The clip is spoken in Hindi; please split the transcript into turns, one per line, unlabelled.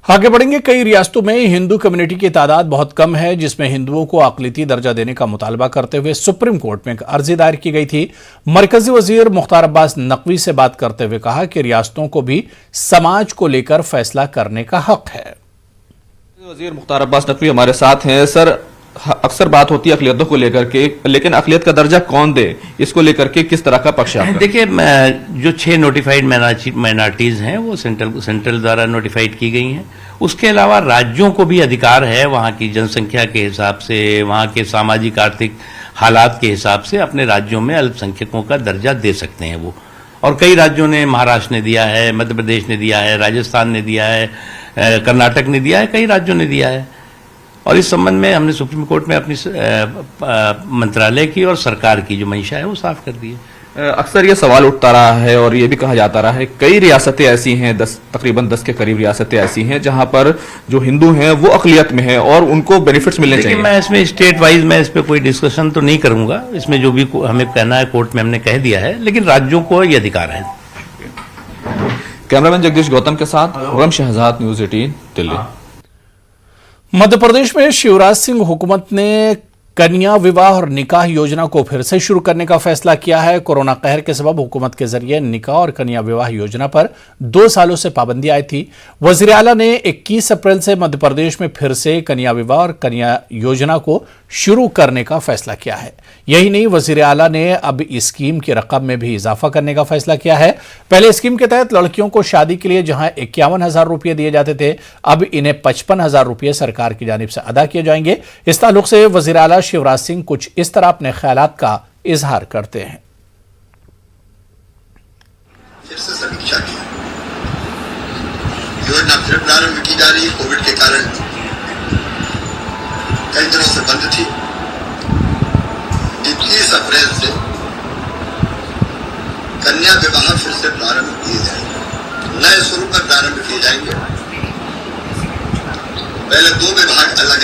आगे बढ़ेंगे। कई रियासतों में हिंदू कम्युनिटी की तादाद बहुत कम है, जिसमें हिंदुओं को अक़लियती दर्जा देने का मुतालबा करते हुए सुप्रीम कोर्ट में एक अर्जी दायर की गई थी। मरकजी वजीर मुख्तार अब्बास नकवी से बात करते हुए कहा कि रियासतों को भी समाज को लेकर फैसला करने का हक है।
वजीर मुख्तार अब्बास नकवी हमारे साथ हैं। सर, अक्सर बात होती है अक़लियतों को लेकर के, लेकिन अक़लियत का दर्जा कौन दे, इसको लेकर के किस तरह का पक्ष है?
देखिए, जो 6 नोटिफाइड माइनॉरिटीज हैं वो सेंट्रल द्वारा नोटिफाइड की गई हैं। उसके अलावा राज्यों को भी अधिकार है वहाँ की जनसंख्या के हिसाब से, वहाँ के सामाजिक आर्थिक हालात के हिसाब से अपने राज्यों में अल्पसंख्यकों का दर्जा दे सकते हैं वो। और कई राज्यों ने, महाराष्ट्र ने दिया है, मध्य प्रदेश ने दिया है, राजस्थान ने दिया है, कर्नाटक ने दिया है, कई राज्यों ने दिया है। और इस संबंध में हमने सुप्रीम कोर्ट में अपनी मंत्रालय की और सरकार की जो मंशा है वो साफ कर दी है।
अक्सर ये सवाल उठता रहा है और ये भी कहा जाता रहा है, कई रियासतें ऐसी हैं, तकरीबन 10 के करीब रियासतें ऐसी हैं जहां पर जो हिंदू हैं वो अक़लियत में हैं और उनको बेनिफिट्स मिलने चाहिए।
मैं इसमें स्टेट वाइज मैं इस पर कोई डिस्कशन तो नहीं करूंगा। इसमें जो भी हमें कहना है कोर्ट में हमने कह दिया है, लेकिन राज्यों को ये अधिकार है।
कैमरामैन जगदीश गौतम के साथ खुर्रम शहजाद, न्यूज़ 18, दिल्ली।
मध्य प्रदेश में शिवराज सिंह हुकूमत ने कन्या विवाह और निकाह योजना को फिर से शुरू करने का फैसला किया है। कोरोना कहर के सबब हुकूमत के जरिए निकाह और कन्या विवाह योजना पर 2 सालों से पाबंदी आई थी। वजीर आला ने 21 अप्रैल से मध्य प्रदेश में फिर से कन्या विवाह और कन्या योजना को शुरू करने का फैसला किया है। यही नहीं, वजीर आला ने अब इस स्कीम की रकम में भी इजाफा करने का फैसला किया है। पहले स्कीम के तहत लड़कियों को शादी के लिए जहां 51,000 रुपये दिए जाते थे, अब इन्हें 55,000 रुपये सरकार की जानिब से अदा किए जाएंगे। इस ताल्लुक से वजीर आला शिवराज सिंह कुछ इस तरह अपने ख्यालात का इजहार करते हैं।
फिर से समीक्षा की योजना फिर प्रारंभ की जा रही है। कोविड के कारण कई दिनों से बंद थी। 21 अप्रैल से कन्या विवाह फिर से प्रारंभ किए जाएंगे, नए स्वरूप में प्रारंभ किए जाएंगे। पहले 2 विभाग अलग